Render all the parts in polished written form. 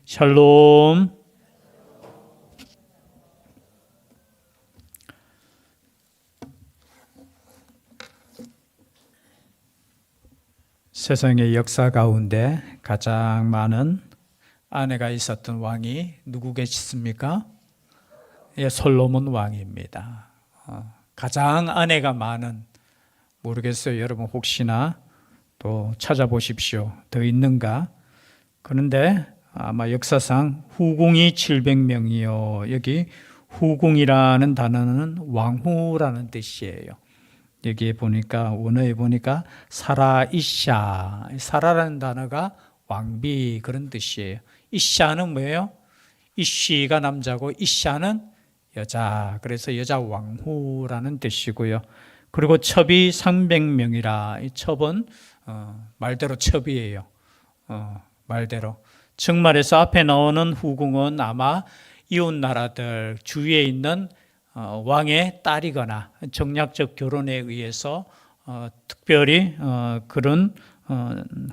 샬롬. 세상의 역사 가운데 가장 많은 아내가 있었던 왕이 누구 계십니까? 예, 솔로몬 왕입니다. 가장 아내가 많은, 모르겠어요. 여러분 혹시나 또 찾아보십시오. 더 있는가? 그런데 아마 역사상 후궁이 700명이요. 여기 후궁이라는 단어는 왕후라는 뜻이에요. 여기에 보니까, 원어에 보니까 사라 이샤, 사라라는 단어가 왕비, 그런 뜻이에요. 이샤는 뭐예요? 이쉬가 남자고 이샤는 여자, 그래서 여자 왕후라는 뜻이고요. 그리고 첩이 300명이라, 이 첩은 말대로 첩이에요. 말대로. 즉 말해서 앞에 나오는 후궁은 아마 이웃 나라들 주위에 있는 왕의 딸이거나 정략적 결혼에 의해서 특별히 그런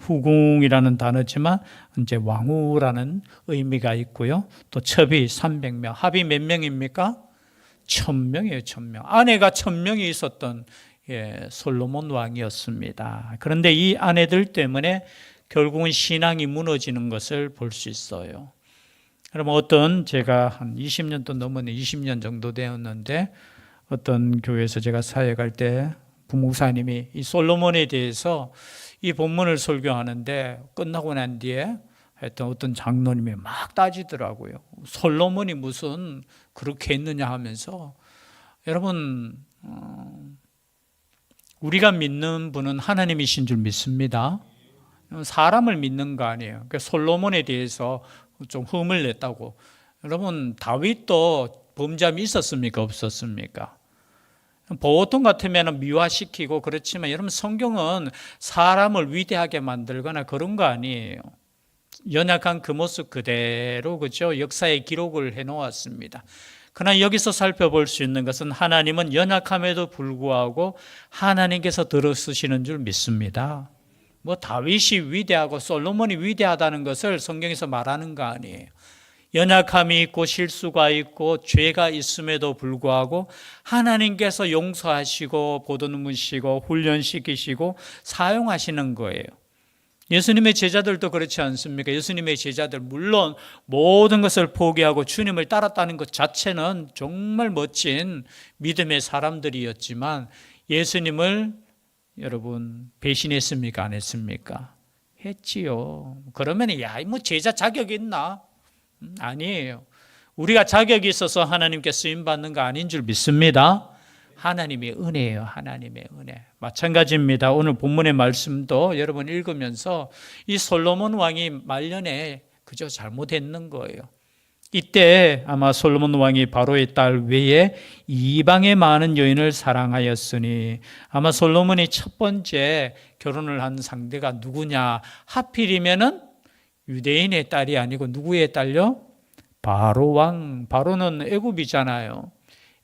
후궁이라는 단어지만 이제 왕후라는 의미가 있고요. 또 첩이 300명, 합이 몇 명입니까? 1000명이에요. 1000명. 아내가 1000명이 있었던 솔로몬 왕이었습니다. 그런데 이 아내들 때문에 결국은 신앙이 무너지는 것을 볼 수 있어요. 그럼 제가 한 20년 또 넘었네, 20년 정도 되었는데, 어떤 교회에서 제가 사역할 때 부목사님이 이 솔로몬에 대해서 이 본문을 설교하는데, 끝나고 난 뒤에 하여튼 어떤 장로님이 막 따지더라고요. 솔로몬이 무슨 그렇게 했느냐 하면서. 여러분, 우리가 믿는 분은 하나님이신 줄 믿습니다. 사람을 믿는 거 아니에요. 그러니까 솔로몬에 대해서 좀 흠을 냈다고. 여러분, 다윗도 범죄함이 있었습니까? 없었습니까? 보통 같으면 미화시키고 그렇지만, 여러분, 성경은 사람을 위대하게 만들거나 그런 거 아니에요. 연약한 그 모습 그대로, 그죠? 역사의 기록을 해놓았습니다. 그러나 여기서 살펴볼 수 있는 것은, 하나님은 연약함에도 불구하고 하나님께서 들어쓰시는 줄 믿습니다. 뭐 다윗이 위대하고 솔로몬이 위대하다는 것을 성경에서 말하는 거 아니에요. 연약함이 있고 실수가 있고 죄가 있음에도 불구하고 하나님께서 용서하시고 보듬으시고 훈련시키시고 사용하시는 거예요. 예수님의 제자들도 그렇지 않습니까? 예수님의 제자들, 물론 모든 것을 포기하고 주님을 따랐다는 것 자체는 정말 멋진 믿음의 사람들이었지만, 예수님을 여러분 배신했습니까? 안 했습니까? 했지요. 그러면 뭐 제자 자격이 있나? 아니에요. 우리가 자격이 있어서 하나님께 쓰임 받는 거 아닌 줄 믿습니다. 하나님의 은혜예요. 하나님의 은혜. 마찬가지입니다. 오늘 본문의 말씀도 여러분 읽으면서 이 솔로몬 왕이 말년에 그저 잘못했는 거예요. 이때 아마 솔로몬 왕이 바로의 딸 외에 이방의 많은 여인을 사랑하였으니, 아마 솔로몬이 첫 번째 결혼을 한 상대가 누구냐? 하필이면은 유대인의 딸이 아니고 누구의 딸요? 바로 왕. 바로는 애굽이잖아요.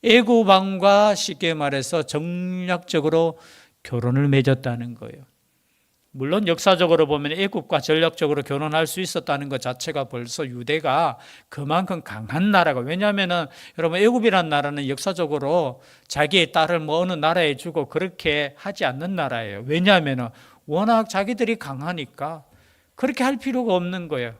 애굽 왕과 쉽게 말해서 정략적으로 결혼을 맺었다는 거예요. 물론 역사적으로 보면 애굽과 전략적으로 결혼할 수 있었다는 것 자체가 벌써 유대가 그만큼 강한 나라가, 왜냐하면 여러분 애굽이라는 나라는 역사적으로 자기의 딸을 뭐 어느 나라에 주고 그렇게 하지 않는 나라예요. 왜냐하면 워낙 자기들이 강하니까 그렇게 할 필요가 없는 거예요.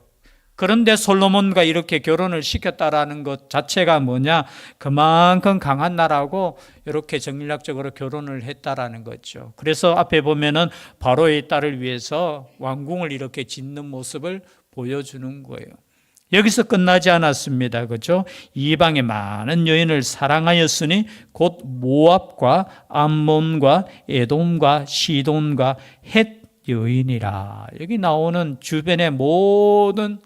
그런데 솔로몬과 이렇게 결혼을 시켰다라는 것 자체가 뭐냐? 그만큼 강한 나라고 이렇게 정략적으로 결혼을 했다라는 거죠. 그래서 앞에 보면은 바로의 딸을 위해서 왕궁을 이렇게 짓는 모습을 보여주는 거예요. 여기서 끝나지 않았습니다. 그렇죠? 이방의 많은 여인을 사랑하였으니 곧 모압과 암몬과 에돔과 시돈과 헷 여인이라. 여기 나오는 주변의 모든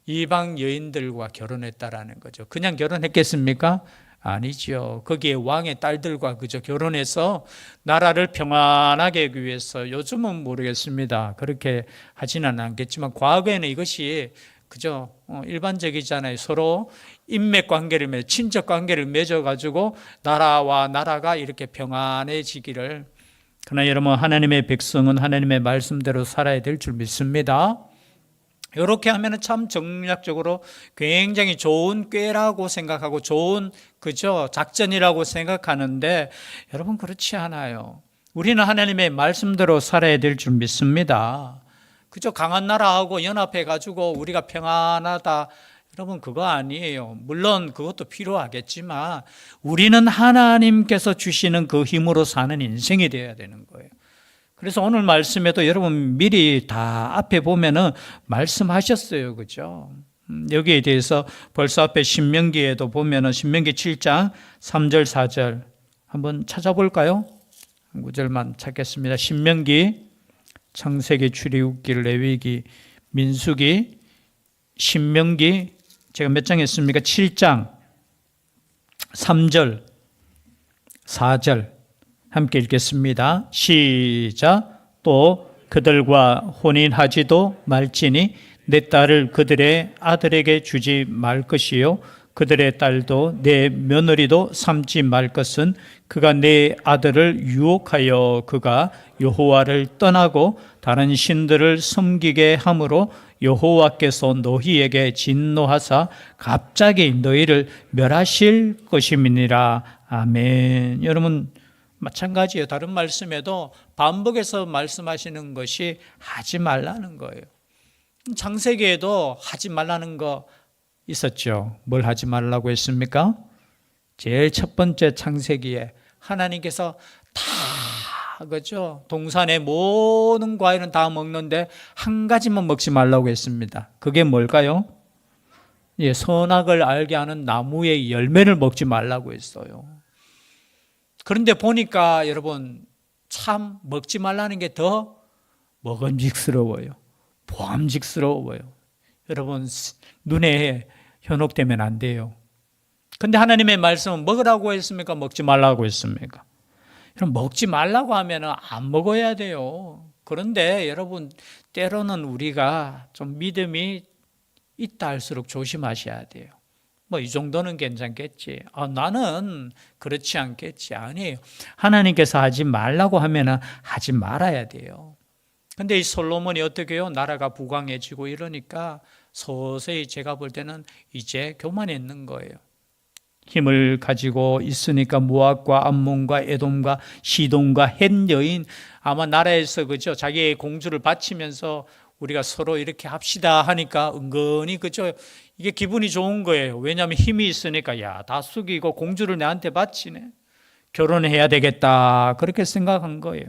이방 여인들과 결혼했다라는 거죠. 그냥 결혼했겠습니까? 아니죠. 거기에 왕의 딸들과 그저 결혼해서 나라를 평안하게 하기 위해서, 요즘은 모르겠습니다. 그렇게 하지는 않겠지만 과거에는 이것이 그저 일반적이잖아요. 서로 인맥 관계를 친척 관계를 맺어가지고 나라와 나라가 이렇게 평안해지기를. 그러나 여러분, 하나님의 백성은 하나님의 말씀대로 살아야 될 줄 믿습니다. 이렇게 하면 참 정략적으로 굉장히 좋은 꾀라고 생각하고 좋은 그죠 작전이라고 생각하는데 여러분 그렇지 않아요. 우리는 하나님의 말씀대로 살아야 될 줄 믿습니다. 그저 강한 나라하고 연합해 가지고 우리가 평안하다. 여러분 그거 아니에요. 물론 그것도 필요하겠지만 우리는 하나님께서 주시는 그 힘으로 사는 인생이 되어야 되는 거예요. 그래서 오늘 말씀에도 여러분 미리 다 앞에 보면은 말씀하셨어요. 그죠? 여기에 대해서 벌써 앞에 신명기에도 보면은 신명기 7장 3절 4절 한번 찾아볼까요? 구절만 찾겠습니다. 신명기, 창세기, 출애굽기, 레위기, 민수기, 신명기 제가 몇 장 했습니까? 7장 3절 4절 함께 읽겠습니다. 시작. 또 그들과 혼인하지도 말지니 내 딸을 그들의 아들에게 주지 말 것이요 그들의 딸도 내 며느리도 삼지 말 것은 그가 내 아들을 유혹하여 그가 여호와를 떠나고 다른 신들을 섬기게 함으로 여호와께서 너희에게 진노하사 갑자기 너희를 멸하실 것임이니라. 아멘. 여러분 마찬가지예요. 다른 말씀에도 반복해서 말씀하시는 것이 하지 말라는 거예요. 창세기에도 하지 말라는 거 있었죠. 뭘 하지 말라고 했습니까? 제일 첫 번째 창세기에 하나님께서 다 그죠? 동산의 모든 과일은 다 먹는데 한 가지만 먹지 말라고 했습니다. 그게 뭘까요? 예, 선악을 알게 하는 나무의 열매를 먹지 말라고 했어요. 그런데 보니까 여러분 참 먹지 말라는 게 더 먹음직스러워요. 보암직스러워요. 여러분 눈에 현혹되면 안 돼요. 근데 하나님의 말씀은 먹으라고 했습니까? 먹지 말라고 했습니까? 여러분 먹지 말라고 하면 안 먹어야 돼요. 그런데 여러분 때로는 우리가 좀 믿음이 있다 할수록 조심하셔야 돼요. 뭐 이 정도는 괜찮겠지. 나는 그렇지 않겠지. 아니에요. 하나님께서 하지 말라고 하면 하지 말아야 돼요. 근데 이 솔로몬이 어떻게 해요? 나라가 부강해지고 이러니까 서서히 제가 볼 때는 이제 교만했는 거예요. 힘을 가지고 있으니까 모압과 암몬과 에돔과 시돈과 헷 여인 아마 나라에서 그죠? 자기의 공주를 바치면서 우리가 서로 이렇게 합시다 하니까 은근히 그죠? 이게 기분이 좋은 거예요. 왜냐하면 힘이 있으니까 야, 다 숙이고 공주를 내한테 바치네. 결혼해야 되겠다. 그렇게 생각한 거예요.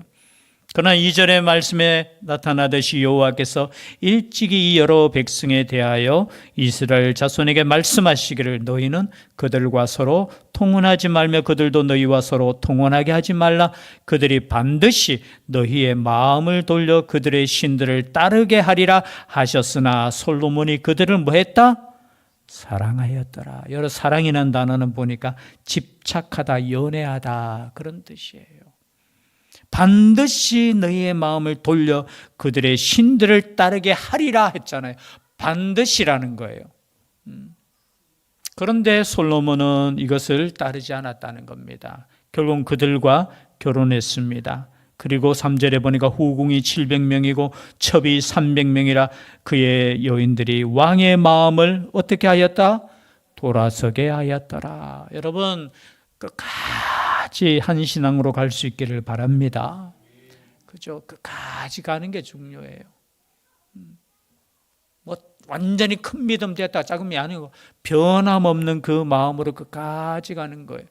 그러나 2절의 말씀에 나타나듯이 여호와께서 일찍이 여러 백성에 대하여 이스라엘 자손에게 말씀하시기를 너희는 그들과 서로 통혼하지 말며 그들도 너희와 서로 통혼하게 하지 말라. 그들이 반드시 너희의 마음을 돌려 그들의 신들을 따르게 하리라 하셨으나 솔로몬이 그들을 뭐 했다? 사랑하였더라. 여러 사랑이라는 단어는 보니까 집착하다, 연애하다 그런 뜻이에요. 반드시 너희의 마음을 돌려 그들의 신들을 따르게 하리라 했잖아요. 반드시라는 거예요. 그런데 솔로몬은 이것을 따르지 않았다는 겁니다. 결국 그들과 결혼했습니다. 그리고 3절에 보니까 후궁이 700명이고 첩이 300명이라 그의 여인들이 왕의 마음을 어떻게 하였다? 돌아서게 하였더라. 여러분 끝까지 한 신앙으로 갈 수 있기를 바랍니다. 그죠? 끝까지 가는 게 중요해요. 뭐 완전히 큰 믿음 됐다 작음이 아니고 변함없는 그 마음으로 끝까지 가는 거예요.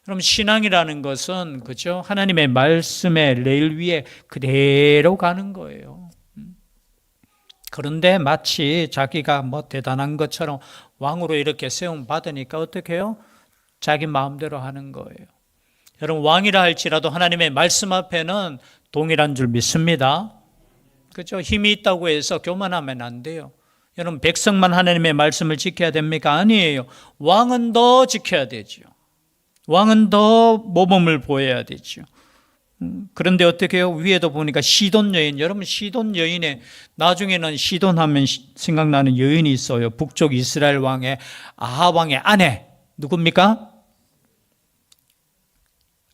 그럼 신앙이라는 것은 그죠? 하나님의 말씀의 레일 위에 그대로 가는 거예요. 그런데 마치 자기가 뭐 대단한 것처럼 왕으로 이렇게 세움 받으니까 어떻게 해요? 자기 마음대로 하는 거예요. 여러분 왕이라 할지라도 하나님의 말씀 앞에는 동일한 줄 믿습니다. 그죠? 힘이 있다고 해서 교만하면 안 돼요. 여러분 백성만 하나님의 말씀을 지켜야 됩니까? 아니에요. 왕은 더 지켜야 되죠. 왕은 더 모범을 보여야 되죠. 그런데 어떻게 해요? 위에도 보니까 시돈 여인, 여러분 시돈 여인에 나중에는 시돈 하면 생각나는 여인이 있어요. 북쪽 이스라엘 왕의 아합 왕의 아내 누굽니까?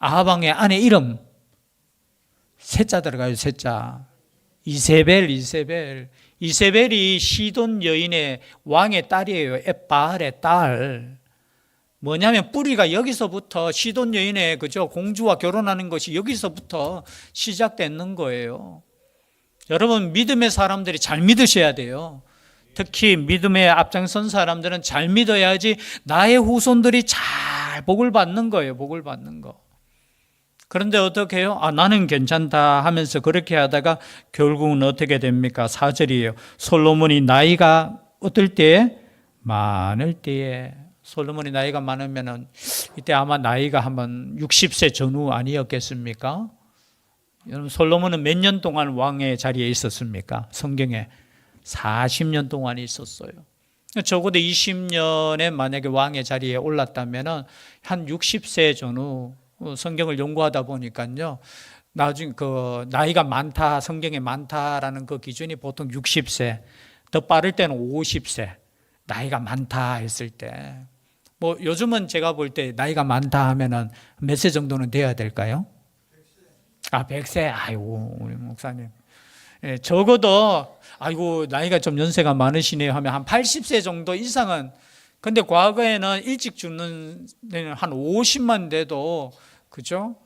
아합 왕의 아내 이름 세자 들어가요. 세자 이세벨. 이세벨이 시돈 여인의 왕의 딸이에요. 엣바알의 딸. 뭐냐면 뿌리가 여기서부터 시돈 여인의 그죠 공주와 결혼하는 것이 여기서부터 시작되는 거예요. 여러분 믿음의 사람들이 잘 믿으셔야 돼요. 특히 믿음에 앞장선 사람들은 잘 믿어야지 나의 후손들이 잘 복을 받는 거예요. 복을 받는 거. 그런데 어떻게 해요? 나는 괜찮다 하면서 그렇게 하다가 결국은 어떻게 됩니까? 4절이에요. 솔로몬이 나이가 어떨 때에? 많을 때에. 솔로몬이 나이가 많으면은 이때 아마 나이가 한번 60세 전후 아니었겠습니까? 여러분 솔로몬은 몇 년 동안 왕의 자리에 있었습니까? 성경에 40년 동안 있었어요. 적어도 20년에 만약에 왕의 자리에 올랐다면은 한 60세 전후 성경을 연구하다 보니까요. 나중에 그 나이가 많다, 성경에 많다라는 그 기준이 보통 60세, 더 빠를 때는 50세. 나이가 많다 했을 때. 뭐 요즘은 제가 볼 때 나이가 많다 하면은 몇 세 정도는 돼야 될까요? 100세. 아이고, 우리 목사님. 예, 적어도 아이고 나이가 좀 연세가 많으시네요 하면 한 80세 정도 이상은. 근데 과거에는 일찍 죽는 데는 한 50만 돼도 그죠?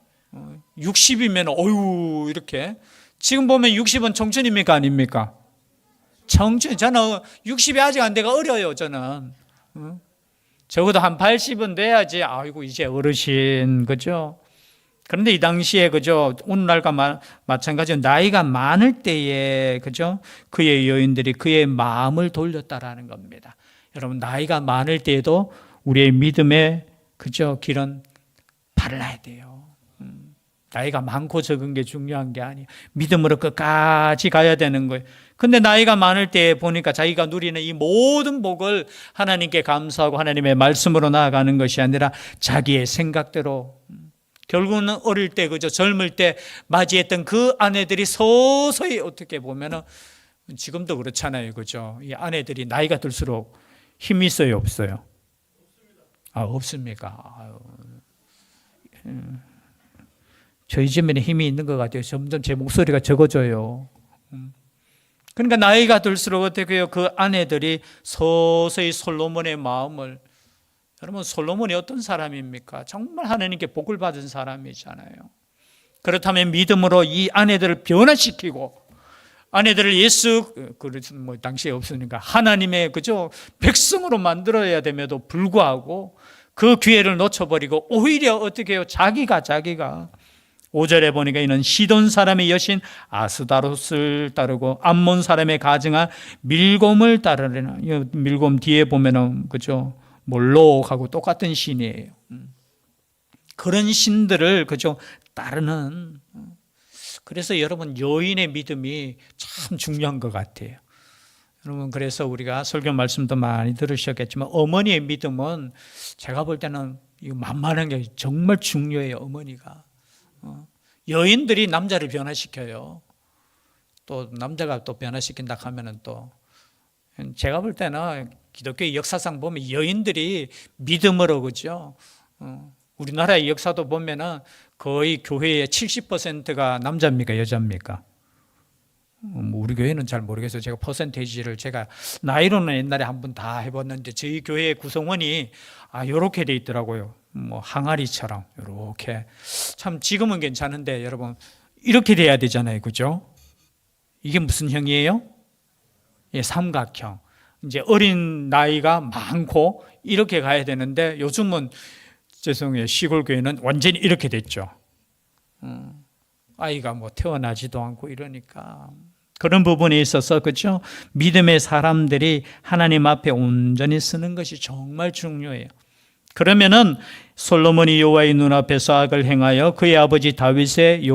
60이면 어유 이렇게. 지금 보면 60은 청춘입니까 아닙니까? 청춘. 저는 60이 아직 안 돼가 어려요. 저는. 적어도 한 80은 돼야지 아이고 이제 어르신 그죠? 그런데 이 당시에 그죠? 오늘날과 마찬가지로 나이가 많을 때에 그죠? 그의 여인들이 그의 마음을 돌렸다라는 겁니다. 여러분 나이가 많을 때에도 우리의 믿음의 그죠? 길은 발라야 돼요. 나이가 많고 적은 게 중요한 게 아니에요. 믿음으로 끝까지 가야 되는 거예요. 근데 나이가 많을 때 보니까 자기가 누리는 이 모든 복을 하나님께 감사하고 하나님의 말씀으로 나아가는 것이 아니라 자기의 생각대로 결국은 어릴 때 그죠 젊을 때 맞이했던 그 아내들이 서서히 어떻게 보면은 지금도 그렇잖아요. 그죠? 이 아내들이 나이가 들수록 힘이 있어요, 없어요? 없습니까? 저희 집에는 힘이 있는 것 같아요. 점점 제 목소리가 적어져요. 그러니까 나이가 들수록 어떻게 해요? 그 아내들이 서서히 솔로몬의 마음을. 여러분 솔로몬이 어떤 사람입니까? 정말 하나님께 복을 받은 사람이잖아요. 그렇다면 믿음으로 이 아내들을 변화시키고 아내들을 예수 뭐 당시에 없으니까 하나님의 그죠 백성으로 만들어야 됨에도 불구하고 그 기회를 놓쳐버리고 오히려 어떻게 해요? 자기가 5절에 보니까 이는 시돈 사람의 여신 아스다롯을 따르고 암몬 사람의 가증한 밀곰을 따르려나. 밀곰 뒤에 보면은 그죠 몰록하고 똑같은 신이에요. 그런 신들을 그죠 따르는. 그래서 여러분 여인의 믿음이 참 중요한 것 같아요. 여러분 그래서 우리가 설교 말씀도 많이 들으셨겠지만 어머니의 믿음은 제가 볼 때는 이거 만만한 게 정말 중요해요. 어머니가. 여인들이 남자를 변화시켜요. 또 남자가 또 변화시킨다 하면은 또 제가 볼 때는 기독교의 역사상 보면 여인들이 믿음으로 그죠. 우리나라의 역사도 보면은 거의 교회의 70%가 남자입니까 여자입니까? 우리 교회는 잘 모르겠어요. 제가 퍼센테이지를 제가 나이로는 옛날에 한번 다 해봤는데 저희 교회 구성원이 요렇게 돼 있더라고요. 뭐 항아리처럼 요렇게. 참 지금은 괜찮은데 여러분 이렇게 돼야 되잖아요. 그죠? 이게 무슨 형이에요? 예, 삼각형. 이제 어린 나이가 많고 이렇게 가야 되는데 요즘은 죄송해요. 시골 교회는 완전히 이렇게 됐죠. 아이가 뭐 태어나지도 않고 이러니까 그런 부분에 있어서 그렇죠? 믿음의 사람들이 하나님 앞에 온전히 쓰는 것이 정말 중요해요. 그러면은 솔로몬이 여호와의 눈앞에서 악을 행하여 그의 아버지 다윗이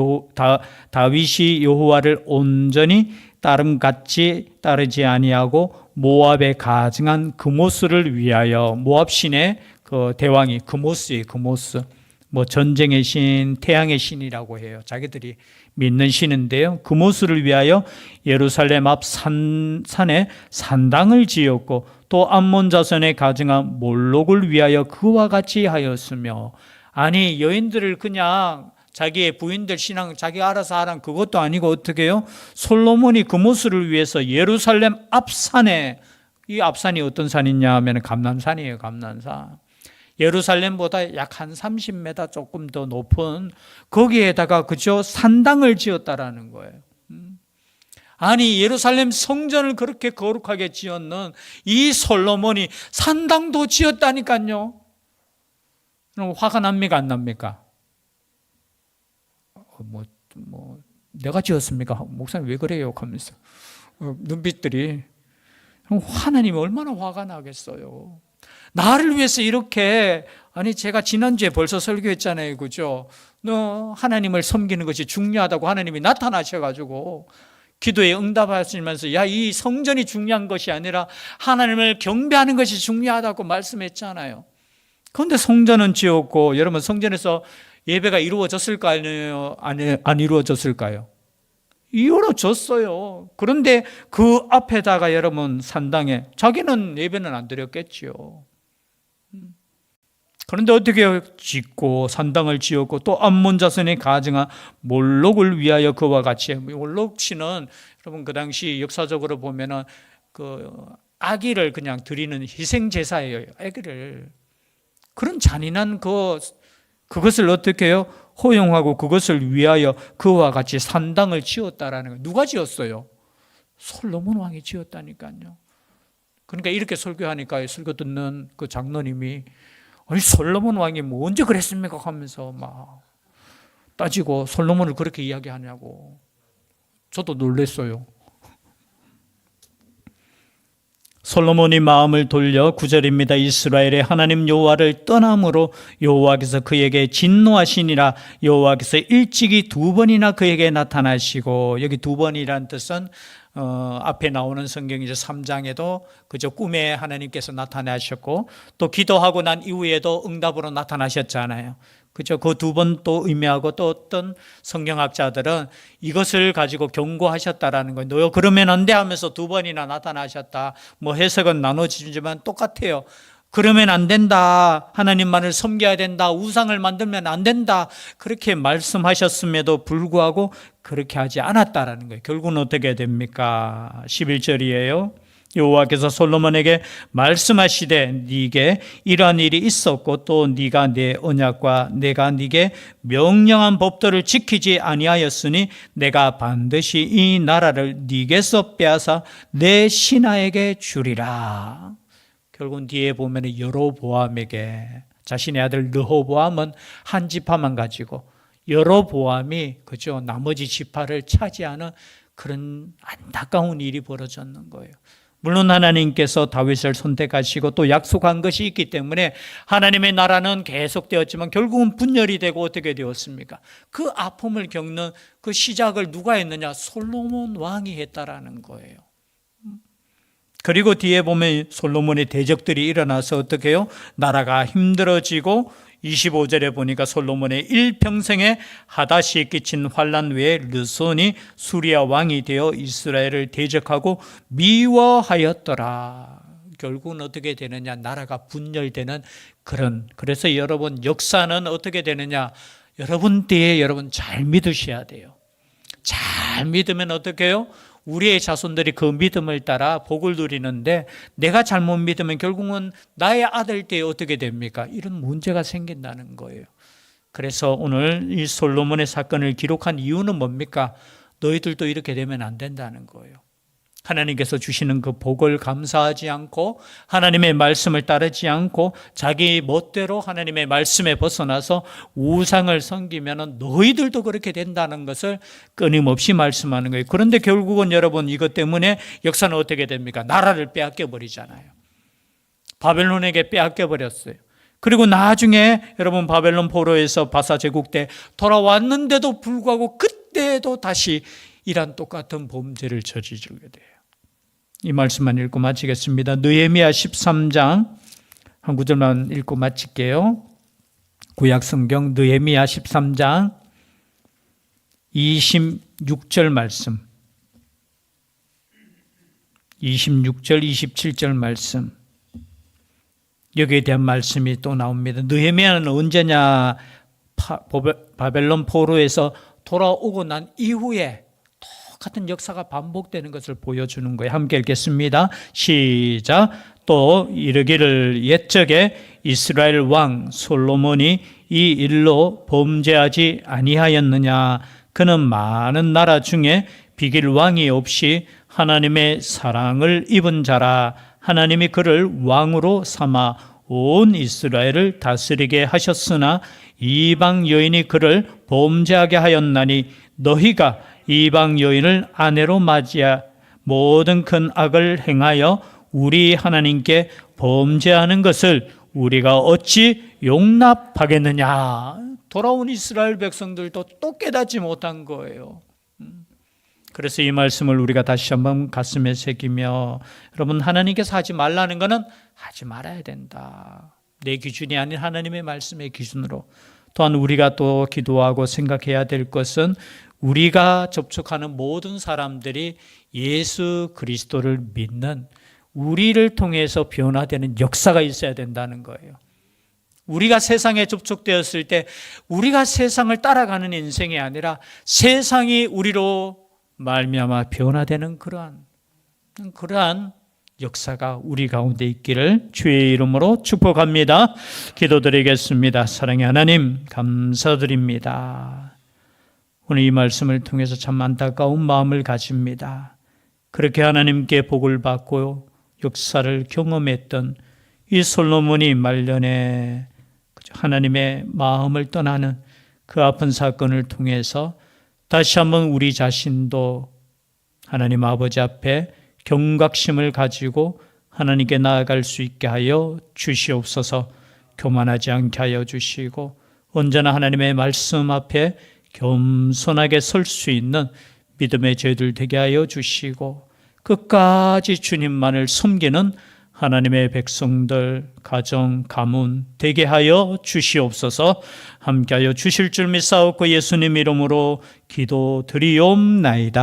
여호와를 온전히 따름같이 따르지 아니하고 모압에 가증한 그모스를 위하여. 모압 신의 그 대왕이 그모스예요. 그모스. 뭐 전쟁의 신, 태양의 신이라고 해요. 자기들이 믿는 신인데요. 그모스를 위하여 예루살렘 앞 산에 산당을 지었고 또 암몬 자손의 가증한 몰록을 위하여 그와 같이 하였으며. 아니 여인들을 그냥 자기의 부인들 신앙 자기가 알아서 하란 그것도 아니고 어떻게 해요? 솔로몬이 금오스를 위해서 예루살렘 앞산에, 이 앞산이 어떤 산이냐 하면 감람산이에요. 감람산. 예루살렘보다 약 한 30m 조금 더 높은 거기에다가 그저 산당을 지었다라는 거예요. 아니 예루살렘 성전을 그렇게 거룩하게 지었는 이 솔로몬이 산당도 지었다니까요. 그럼 화가 납니까 안 납니까? 내가 지었습니까? 목사님 왜 그래요? 하면서 눈빛들이, 하나님이 얼마나 화가 나겠어요. 나를 위해서 이렇게, 아니 제가 지난주에 벌써 설교했잖아요. 그죠? 너 하나님을 섬기는 것이 중요하다고 하나님이 나타나셔가지고 기도에 응답하시면서 야, 이 성전이 중요한 것이 아니라 하나님을 경배하는 것이 중요하다고 말씀했잖아요. 그런데 성전은 지었고, 여러분 성전에서 예배가 이루어졌을까요? 안 이루어졌을까요? 이루어졌어요. 그런데 그 앞에다가 여러분 산당에 자기는 예배는 안 드렸겠지요. 그런데 어떻게 짓고 산당을 지었고 또 암몬 자손이 가증한 몰록을 위하여 그와 같이, 몰록 신은 여러분 그 당시 역사적으로 보면은 그 아기를 그냥 드리는 희생 제사예요. 아기를. 그런 잔인한 그것을 어떻게 해요? 허용하고 그것을 위하여 그와 같이 산당을 지었다라는 거예요. 누가 지었어요? 솔로몬 왕이 지었다니까요. 그러니까 이렇게 설교하니까 설교 듣는 그 장로님이 아니 솔로몬 왕이 뭐 언제 그랬습니까? 하면서 막 따지고 솔로몬을 그렇게 이야기하냐고. 저도 놀랐어요. 솔로몬이 마음을 돌려 9절입니다. 이스라엘의 하나님 여호와를 떠남으로 여호와께서 그에게 진노하시니라. 여호와께서 일찍이 2번이나 그에게 나타나시고, 여기 2번이라는 뜻은 앞에 나오는 성경이죠. 3장에도 그저 꿈에 하나님께서 나타나셨고 또 기도하고 난 이후에도 응답으로 나타나셨잖아요. 그죠? 그 2번 또 의미하고 또 어떤 성경학자들은 이것을 가지고 경고하셨다라는 거예요. 너 그러면 안 돼 하면서 2번이나 나타나셨다. 뭐 해석은 나눠지지만 똑같아요. 그러면 안 된다. 하나님만을 섬겨야 된다. 우상을 만들면 안 된다. 그렇게 말씀하셨음에도 불구하고 그렇게 하지 않았다라는 거예요. 결국은 어떻게 됩니까? 11절이에요. 여호와께서 솔로몬에게 말씀하시되 네게 이러한 일이 있었고 또 네가 내 언약과 내가 네게 명령한 법도를 지키지 아니하였으니 내가 반드시 이 나라를 네게서 빼앗아 내 신하에게 주리라. 결국은 뒤에 보면 여로보암에게, 자신의 아들 르호보암은 한 지파만 가지고 여로보암이 그죠 나머지 지파를 차지하는 그런 안타까운 일이 벌어졌는 거예요. 물론 하나님께서 다윗을 선택하시고 또 약속한 것이 있기 때문에 하나님의 나라는 계속되었지만 결국은 분열이 되고 어떻게 되었습니까? 그 아픔을 겪는 그 시작을 누가 했느냐? 솔로몬 왕이 했다라는 거예요. 그리고 뒤에 보면 솔로몬의 대적들이 일어나서 어떻게 해요? 나라가 힘들어지고 25절에 보니까 솔로몬의 일평생에 하닷이 끼친 환난 외에 르손이 수리아 왕이 되어 이스라엘을 대적하고 미워하였더라. 결국은 어떻게 되느냐? 나라가 분열되는 그래서 여러분 역사는 어떻게 되느냐? 여러분 때에 여러분 잘 믿으셔야 돼요. 잘 믿으면 어떻게 해요? 우리의 자손들이 그 믿음을 따라 복을 누리는데 내가 잘못 믿으면 결국은 나의 아들 때에 어떻게 됩니까? 이런 문제가 생긴다는 거예요. 그래서 오늘 이 솔로몬의 사건을 기록한 이유는 뭡니까? 너희들도 이렇게 되면 안 된다는 거예요. 하나님께서 주시는 그 복을 감사하지 않고 하나님의 말씀을 따르지 않고 자기 멋대로 하나님의 말씀에 벗어나서 우상을 섬기면 너희들도 그렇게 된다는 것을 끊임없이 말씀하는 거예요. 그런데 결국은 여러분 이것 때문에 역사는 어떻게 됩니까? 나라를 빼앗겨 버리잖아요. 바벨론에게 빼앗겨 버렸어요. 그리고 나중에 여러분 바벨론 포로에서 바사 제국 때 돌아왔는데도 불구하고 그때도 다시 이런 똑같은 범죄를 저지르게 돼요. 이 말씀만 읽고 마치겠습니다. 느헤미야 13장 한 구절만 읽고 마칠게요. 구약성경 느헤미야 13장 26절 말씀, 26절 27절 말씀, 여기에 대한 말씀이 또 나옵니다. 느헤미야는 언제냐? 바벨론 포로에서 돌아오고 난 이후에 똑같은 역사가 반복되는 것을 보여주는 거예요. 함께 읽겠습니다. 시작. 또 이르기를 옛적에 이스라엘 왕 솔로몬이 이 일로 범죄하지 아니하였느냐. 그는 많은 나라 중에 비길 왕이 없이 하나님의 사랑을 입은 자라. 하나님이 그를 왕으로 삼아 온 이스라엘을 다스리게 하셨으나 이방 여인이 그를 범죄하게 하였나니 너희가 이방 여인을 아내로 맞이하 모든 큰 악을 행하여 우리 하나님께 범죄하는 것을 우리가 어찌 용납하겠느냐. 돌아온 이스라엘 백성들도 또 깨닫지 못한 거예요. 그래서 이 말씀을 우리가 다시 한번 가슴에 새기며, 여러분, 하나님께서 하지 말라는 것은 하지 말아야 된다. 내 기준이 아닌 하나님의 말씀의 기준으로. 또한 우리가 또 기도하고 생각해야 될 것은 우리가 접촉하는 모든 사람들이 예수 그리스도를 믿는, 우리를 통해서 변화되는 역사가 있어야 된다는 거예요. 우리가 세상에 접촉되었을 때 우리가 세상을 따라가는 인생이 아니라 세상이 우리로 말미암아 변화되는 그러한 역사가 우리 가운데 있기를 주의 이름으로 축복합니다. 기도드리겠습니다. 사랑의 하나님, 감사드립니다. 오늘 이 말씀을 통해서 참 안타까운 마음을 가집니다. 그렇게 하나님께 복을 받고 역사를 경험했던 이 솔로몬이 말년에 하나님의 마음을 떠나는 그 아픈 사건을 통해서 다시 한번 우리 자신도 하나님 아버지 앞에 경각심을 가지고 하나님께 나아갈 수 있게 하여 주시옵소서. 교만하지 않게 하여 주시고 언제나 하나님의 말씀 앞에 겸손하게 설 수 있는 믿음의 저희들 되게 하여 주시고 끝까지 주님만을 섬기는 하나님의 백성들, 가정, 가문 되게 하여 주시옵소서. 함께하여 주실 줄 믿사옵고 예수님 이름으로 기도드리옵나이다.